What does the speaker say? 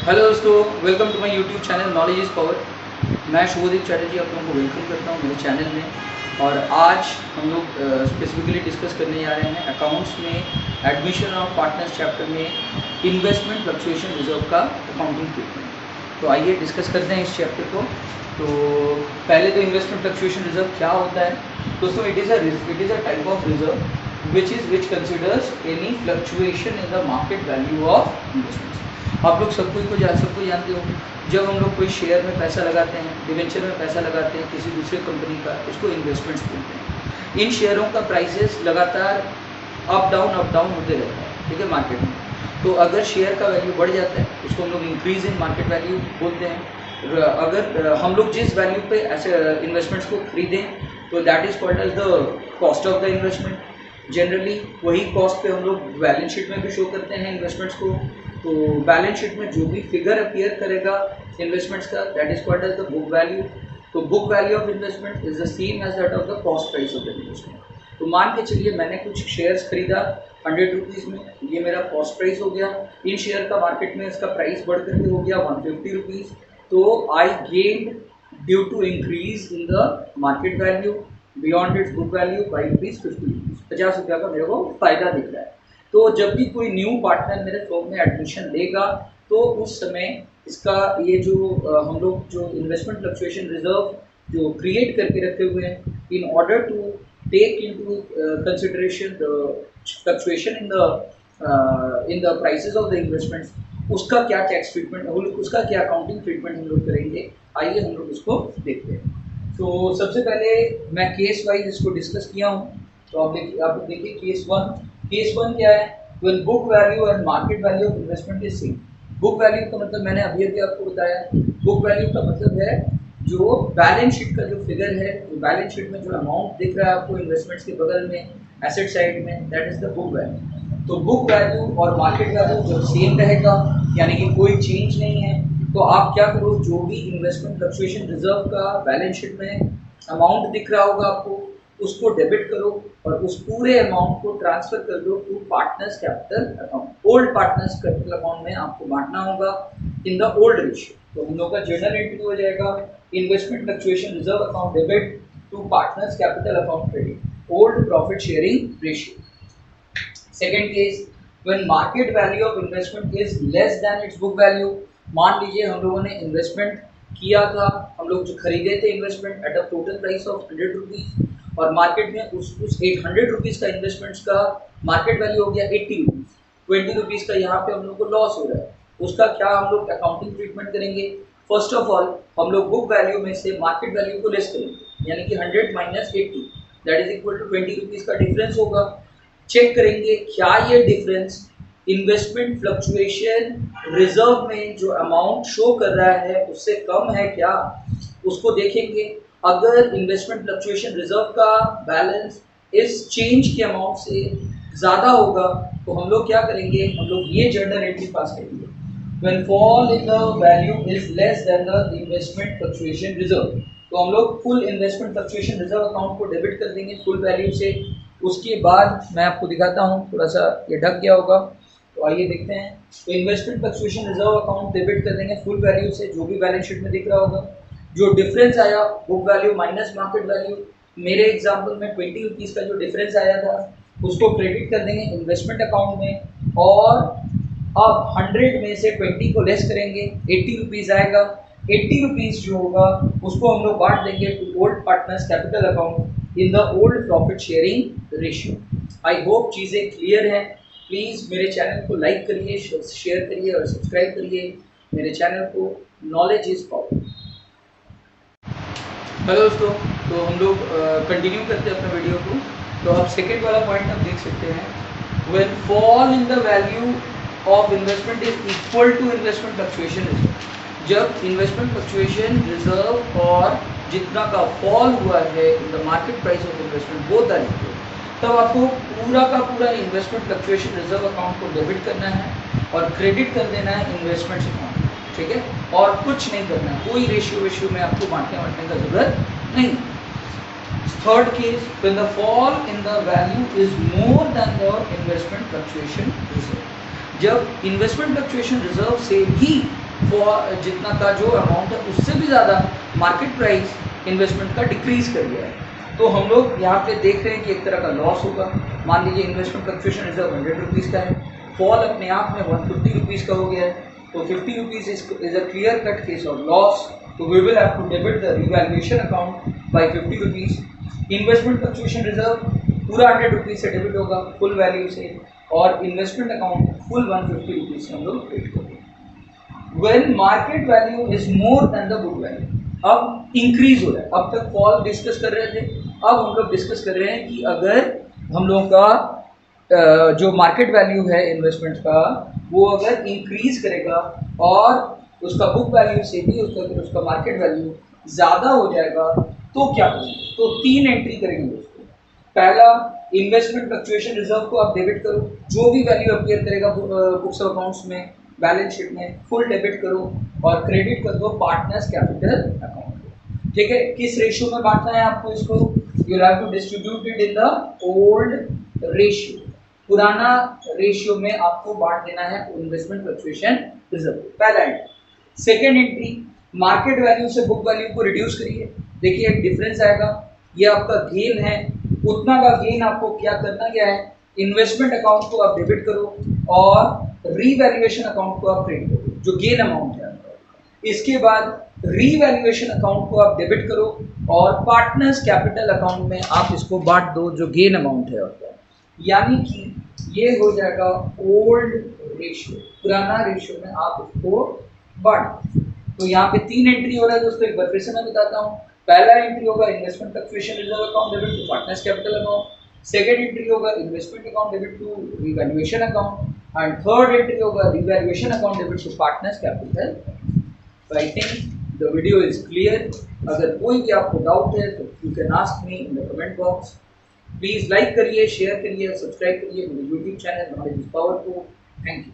Hello दोस्तों, welcome to my YouTube channel knowledge is power. मैं शुभदीप चैटर्जी आप लोगों को वेलकम करता हूं मेरे चैनल में। और आज हम लोग स्पेसिफिकली डिस्कस करने जा रहे हैं अकाउंट्स में एडमिशन ऑफ पार्टनर्स चैप्टर में इन्वेस्टमेंट फ्लक्चुएशन रिजर्व का अकाउंटिंग ट्रीटमेंट। तो आइए डिस्कस करते हैं इस चैप्टर को। तो पहले तो इन्वेस्टमेंट फ्लक्चुएशन रिजर्व क्या होता है दोस्तों? It is a type of reserve which considers any fluctuation in the market value of investments. आप लोग सबको जानते हो, जब हम लोग कोई शेयर में पैसा लगाते हैं, डिवेंचर में पैसा लगाते हैं किसी दूसरे कंपनी का, उसको इन्वेस्टमेंट्स बोलते हैं। इन शेयरों का प्राइसेस लगातार अप डाउन होते रहता है, ठीक है, मार्केट में। तो अगर शेयर का वैल्यू बढ़ जाता है उसको हम लोग इंक्रीज इन मार्केट वैल्यू बोलते हैं। अगर हम लोग जिस वैल्यू पे ऐसे इन्वेस्टमेंट्स को खरीदें तो that is called as the cost of the investment. Generally वही कॉस्ट पे हम लोग बैलेंस शीट में भी शो करते हैं इन्वेस्टमेंट्स को। तो बैलेंस शीट में जो भी फिगर अपीयर करेगा इन्वेस्टमेंट्स का, that is called as the book value. तो book value of investment is the same as that of the cost price of the investment. तो मान के चलिए मैंने कुछ शेयर्स खरीदा 100 रुपीज़ में, ये मेरा कॉस्ट प्राइस हो गया। इन शेयर का मार्केट में इसका प्राइस बढ़ करके हो गया 150 रुपीज़। तो I gained due to increase in the market value beyond its book value by rupees 50। 50 रुपया का मेरे को फायदा दिख रहा है। तो जब भी कोई न्यू पार्टनर मेरे फर्म में एडमिशन लेगा तो उस समय इसका ये जो हम लोग जो इन्वेस्टमेंट फ्लक्चुएशन रिजर्व जो क्रिएट करके रखे हुए हैं in order to take into consideration the fluctuation in the prices of the investments, उसका क्या टैक्स ट्रीटमेंट, उसका क्या अकाउंटिंग ट्रीटमेंट हम लोग करेंगे। आइए हम लोग उसको देखते हैं। तो सबसे पहले मैं केस वाइज इसको डिस्कस किया हूँ। तो आप देखिए केस वन क्या है? When book value and market value of investment is same. Book value का मतलब मैंने अभी आपको बताया। बुक वैल्यू का मतलब है जो बैलेंस शीट का जो फिगर है, जो बैलेंस शीट में जो अमाउंट दिख रहा है आपको इन्वेस्टमेंट्स के बगल में एसेट साइड में, that is the book value. तो बुक वैल्यू और मार्केट वैल्यू जब सेम रहेगा यानी कि कोई चेंज नहीं है, तो आप क्या करो, जो भी इन्वेस्टमेंट फ्लक्चुएशन रिजर्व का बैलेंस शीट में अमाउंट दिख रहा होगा आपको, उसको डेबिट करो और उस पूरे अमाउंट को ट्रांसफर कर दो to partners capital account. Old partners capital account में आपको बांटना होगा इन द ओल्ड रेशियो। तो हम लोग का जर्नल एंट्री हो जाएगा investment fluctuation reserve account debit to partners capital account credit, old profit sharing ratio. Second case, when market value of investment is less than its book value. मान लीजिए हम लोगों ने इन्वेस्टमेंट किया था, हम लोग जो खरीदे थे investment at a total price of 100 rupees और मार्केट में उस 800 रुपीज़ का इन्वेस्टमेंट्स का मार्केट वैल्यू हो गया 80 रुपीज़। 20 रुपीज़ का यहाँ पे हम लोग को लॉस हो रहा है। उसका क्या हम लोग अकाउंटिंग ट्रीटमेंट करेंगे? फर्स्ट ऑफ ऑल हम लोग बुक वैल्यू में से मार्केट वैल्यू को लेस करेंगे, यानी कि 100 minus 80 that is equal to 20 rupees का डिफरेंस होगा। चेक करेंगे क्या ये डिफरेंस इन्वेस्टमेंट फ्लक्चुएशन रिजर्व में जो अमाउंट शो कर रहा है उससे कम है क्या, उसको देखेंगे। अगर इन्वेस्टमेंट फ्लक्चुएशन रिजर्व का बैलेंस इस चेंज के अमाउंट से ज़्यादा होगा तो हम लोग क्या करेंगे, हम लोग ये जर्नल एंट्री पास करेंगे। When fall in the value is less than the investment fluctuation reserve, तो हम लोग full investment fluctuation reserve account को डेबिट कर देंगे फुल वैल्यू से। उसके बाद मैं आपको दिखाता हूँ, थोड़ा सा ये ढक गया होगा, तो आइए देखते हैं। तो investment fluctuation reserve account debit कर देंगे फुल वैल्यू से, जो भी बैलेंस शीट में दिख रहा होगा। जो डिफरेंस आया book value minus market value, मेरे एग्जांपल में 20 रुपीज़ का जो डिफरेंस आया था उसको क्रेडिट कर देंगे इन्वेस्टमेंट अकाउंट में। और अब 100 में से 20 को लेस करेंगे, 80 रुपीज़ आएगा। 80 रुपीज़ जो होगा उसको हम लोग बांट देंगे to old partners capital account in the old profit sharing ratio. I hope चीज़ें क्लियर हैं। प्लीज़ मेरे चैनल को लाइक करिए, शेयर करिए और सब्सक्राइब करिए मेरे चैनल को। Knowledge is power. हेलो दोस्तों, तो हम लोग कंटिन्यू करते हैं अपने वीडियो को। तो अब सेकेंड वाला पॉइंट आप देख सकते हैं, when fall in the value of investment is equal to investment fluctuation reserve. जब इन्वेस्टमेंट फ्लक्चुएशन रिजर्व और जितना का फॉल हुआ है in the market price of investment both are equal, तब आपको पूरा का पूरा इन्वेस्टमेंट फ्लक्चुएशन रिजर्व अकाउंट को डेबिट करना है और क्रेडिट कर देना है इन्वेस्टमेंट अकाउंट, ठीक है। और कुछ नहीं करना है, कोई रेशियो में आपको बांटने का जरूरत नहीं। Third case, when the fall in the value is more than the investment fluctuation reserve. जब इन्वेस्टमेंट फ्लक्चुएशन रिजर्व से भी जितना का जो अमाउंट है उससे भी ज़्यादा मार्केट प्राइस इन्वेस्टमेंट का डिक्रीज कर गया है। तो हम लोग यहाँ पे देख रहे हैं कि एक तरह का लॉस होगा। मान लीजिए इन्वेस्टमेंट फ्लक्चुएशन रिजर्व 100 रुपीज़ का है, फॉल अपने आप में 150 रुपीज़ का हो गया है, तो 50 rupees is a clear cut case of loss. तो we will have to debit the revaluation account by 50 rupees. Investment fluctuation reserve पूरा 100 रुपीज़ से डेबिट होगा फुल वैल्यू से, और इन्वेस्टमेंट अकाउंट फुल 150 रुपीज़ से हम लोग क्रेडिट करेंगे। When market value is more than the book value, अब इंक्रीज हो रहा है। अब तक फॉल डिस्कस कर रहे थे, अब हम लोग डिस्कस कर रहे हैं कि अगर हम लोगों का जो मार्केट वैल्यू है इन्वेस्टमेंट का वो अगर इंक्रीज करेगा और उसका बुक वैल्यू से भी उसका मार्केट वैल्यू ज़्यादा हो जाएगा तो क्या करेंगे? तो 3 एंट्री करेंगे दोस्तों। पहला, इन्वेस्टमेंट फ्लक्चुएशन रिजर्व को आप डेबिट करो, जो भी वैल्यू अपीयर करेगा बुक्स ऑफ अकाउंट्स में, बैलेंस शीट में, फुल डेबिट करो और क्रेडिट कर दो पार्टनर्स कैपिटल अकाउंट। ठीक है, किस रेशियो में बांटना है आपको इसको? You have to distribute it in the old ratio, पुराना रेशियो में आपको बांट देना है इन्वेस्टमेंट फ्लक्चुएशन रिजर्व। पहला entry. Second entry, market value से बुक वैल्यू को रिड्यूस करिए। देखिए एक डिफरेंस आएगा, ये आपका गेन है, उतना का गेन आपको क्या करना क्या है, इन्वेस्टमेंट अकाउंट को आप डेबिट करो और रीवैल्यूएशन अकाउंट को आप क्रेडिट करो, जो गेन अमाउंट है। इसके बाद रीवैल्यूएशन अकाउंट को आप डेबिट करो और पार्टनर्स कैपिटल अकाउंट में आप इसको बांट दो, जो गेन अमाउंट है आपका। यानी कि ये हो जाएगा ओल्ड रेशियो, पुराना रेशियो में आप इसको बांट। तो यहाँ पे 3 एंट्री हो रहा है दोस्तों, एक बार फिर से मैं बताता हूँ। पहला एंट्री होगा investment fluctuation reserve account debit to partners capital account, second entry होगा investment account debit to revaluation account, and third entry होगा revaluation account debit to partners capital. तो I think the video is clear. अगर कोई भी आपको doubt है तो you can ask me in the comment box. Please like करिए, share करिए, सब्सक्राइब करिए मेरे YouTube channel knowledge is power को। Thank you.